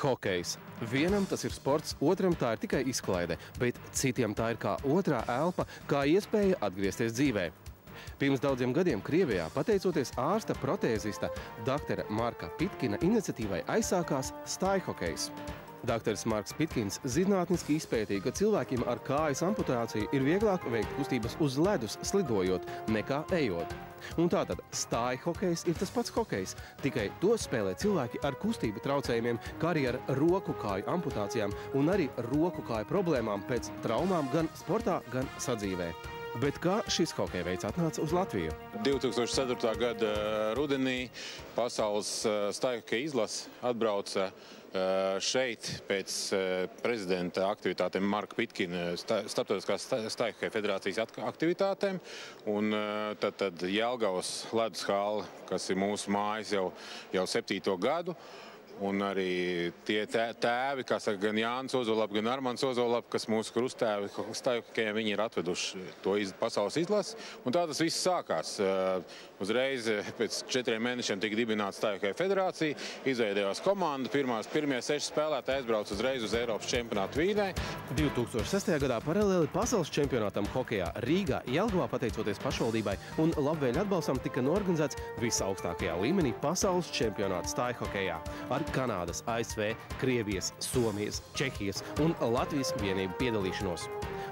Hokejs. Vienam tas ir sports, otram tā ir tikai izklaide, bet citiem tā ir kā otrā elpa, kā iespēja atgriezties dzīvē. Pirms daudziem gadiem Krievijā, pateicoties ārsta protēzista dr. Marka Pitkina iniciatīvai, aizsākās stājhokejs. Dr. Marks Pitkins zinātniski izpētīja, ka cilvēkiem ar kājas amputāciju ir vieglāk veikt kustības uz ledus slidojot nekā ejot. Un tātad stājhokejs ir tas pats hokejs, tikai to spēlē cilvēki ar kustību traucējumiem, kā arī ar roku kāju amputācijām un arī roku kāju problēmām pēc traumām gan sportā, gan sadzīvē. Bet kā šis hokeja veids atnāca uz Latviju? 2004. gada rudenī pasaules stājhokeja izlase atbrauca šeit pēc prezidenta aktivitātēm Marka Pitkina Starptautiskās stājhokeja federācijas aktivitātēm. Un tad Jelgavas ledus hāla, kas ir mūsu mājas jau 7. gadu. Un arī tie tēvi, kā saka, gan Jānis Ozolap, gan Armands Ozolap, kas mūsu krusttēvi stājhokejā, viņi ir atveduši to pasaules izlasi. Un tā tas viss sākās. Uzreiz pēc 4 mēnešiem tika dibināta stājhokeja federācija, izveidojās komanda, pirmie 6 spēlētāji aizbrauca uzreiz uz Eiropas čempionātu Vīnē. 2006. gadā paralēli pasaules čempionātam hokejā Rīgā, Jelgavā, pateicoties pašvaldībai un labvēļu atbalstam, tika norganizēts visaugstākajā līmenī pasaules čempionāts stājhokejā ar Kanādas, ASV, Krievijas, Somijas, Čehijas un Latvijas vienību piedalīšanos.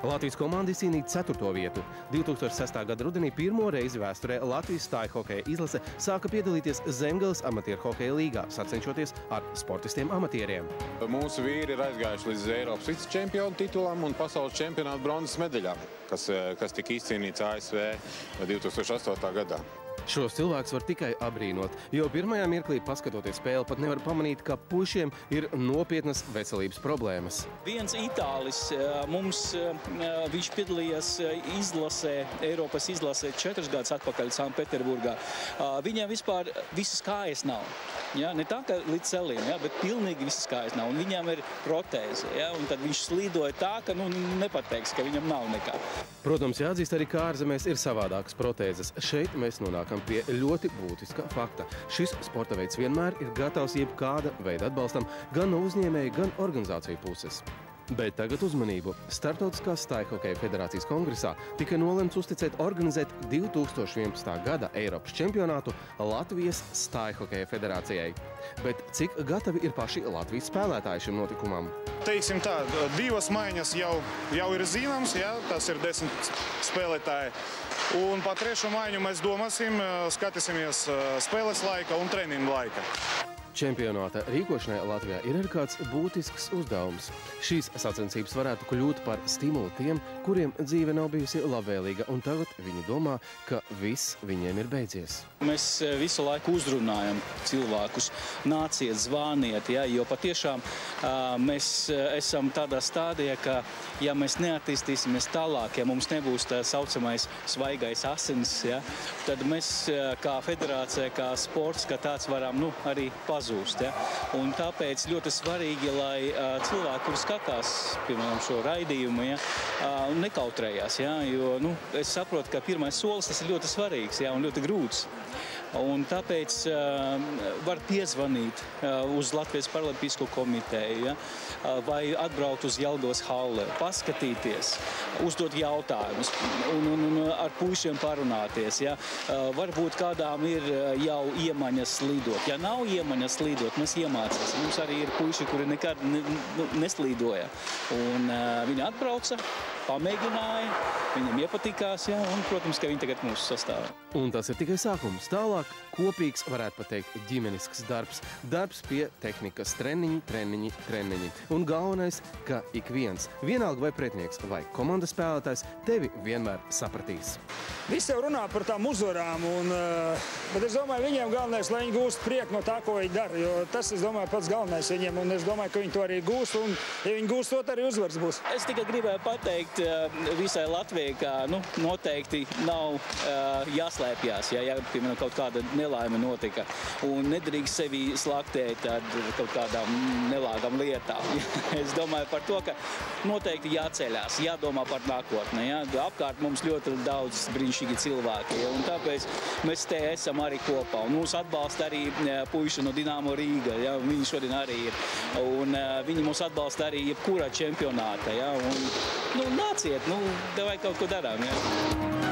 Latvijas komanda izcīnīja 4. vietu. 2006. gada rudenī pirmo reizi vēsturē Latvijas stājhokeja izlase sāka piedalīties Zemgales amatieru hokeja līgā, sacenšoties ar sportistiem amatieriem. Mūsu vīri ir aizgājuši līdz Eiropas vicečempionu titulam un pasaules čempionātu bronzas medaļām, kas tika izcīnīts ASV 2008. gadā. Šos cilvēkus var tikai abrīnot, jo pirmajā mirklī, paskatoties spēli, pat nevar pamanīt, ka puišiem ir nopietnas veselības problēmas. Viens itālis, viņš piedalījās izlasē, Eiropas izlasē 4 gadus atpakaļ Sanktpēterburgā. Viņam vispār visas kājas nav. Ja? Ne tā, ka līdz celiem, ja? Bet pilnīgi visas kājas nav. Un viņam ir protēze. Ja? Un tad viņš slidoja tā, ka nepateiks, ka viņam nav nekā. Protams, jāatzīst arī, ka ārzemēs ir savādākas protēzes. Šeit mēs nonākam pie ļoti būtiska fakta. Šis sporta veids vienmēr ir gatavs jebkāda veida atbalstam gan no uzņēmēju, gan organizāciju puses. Bet tagad uzmanību. Starptautiskās stājhokeja federācijas kongresā tika nolemts organizēt 2011. gada Eiropas čempionātu Latvijas stājhokeja federācijai. Bet cik gatavi ir paši Latvijas spēlētāji šim notikumam? Teiksim tā, 2 maiņas jau ir zināms, ja, tas ir 10 spēlētāji. Un pa 3. maiņu mēs domāsim, skatīsimies spēles laika un treniņu laika. Čempionāta rīkošanai Latvijā ir arī kāds būtisks uzdevums. Šīs sacensības varētu kļūt par stimulu tiem, kuriem dzīve nav bijusi labvēlīga, un tagad viņi domā, ka viss viņiem ir beidzies. Mēs visu laiku uzrunājam cilvēkus, nāciet, zvaniet, ja, jo patiešām mēs esam tādā stādijā, ka ja mēs neattīstīsimies tālāk, ja mums nebūs tā saucamais svaigais asins, ja, tad mēs kā federācija, kā sports, kā tāds varam arī pazūst. Ja. Un tāpēc ļoti svarīgi, lai cilvēki, kuri skatās, piemēram, šo raidījumu, ja, nekautrējās. Ja, jo es saprotu, ka pirmais solis tas ir ļoti svarīgs, ja, un ļoti grūts. Un tāpēc var piezvanīt uz Latvijas Paralimpisko komiteju, ja, vai atbraukt uz Jelgavas halli, paskatīties, uzdot jautājumus un ar puišiem parunāties. Ja. Varbūt kādām ir jau iemaņas slidot. Ja nav iemaņas slidot, mēs iemācīsim. Mums arī ir puiši, kuri nekad neslīdoja. Un viņi atbrauca, pamēģināja, viņam iepatikās, ja, un, protams, ka viņi tagad mūsu sastāvā. Un tas ir tikai sākums. Tālāk kopīgs, varētu pateikt, ģimenisks darbs. Darbs pie tehnikas, treniņi. Un galvenais, ka ik viens, vienalga vai pretinieks vai komandas spēlētājs, tevi vienmēr sapratīs. Visi jau runā par tām uzvarām, bet es domāju, viņiem galvenais, lai viņi gūst prieku no tā, ko viņi dara, jo tas, es domāju, pats galvenais viņiem, un es domāju, ka viņi to arī gūst, un ja viņi gūst, to arī uzvars būs. Es tikai gribēju pateikt visai Latvijai, domāju, ka noteikti nav jāslēpjās, ja piemēram kaut kāda nelaime notika. Un nedrīkst sevi slaktēt ar kaut kādām nelāgām lietām. Es domāju par to, ka noteikti jāceļās, jādomā par nākotni. Ja? Apkārt mums ļoti daudz brīnišķīgi cilvēki, un tāpēc mēs te esam arī kopā. Un mūs atbalsta arī puiši no Dinamo Rīga, ja? Viņi šodien arī ir. Un viņi mūs atbalsta arī jebkurā čempionātā. Ja? Un, nāciet, vai kaut ko darām. Ja?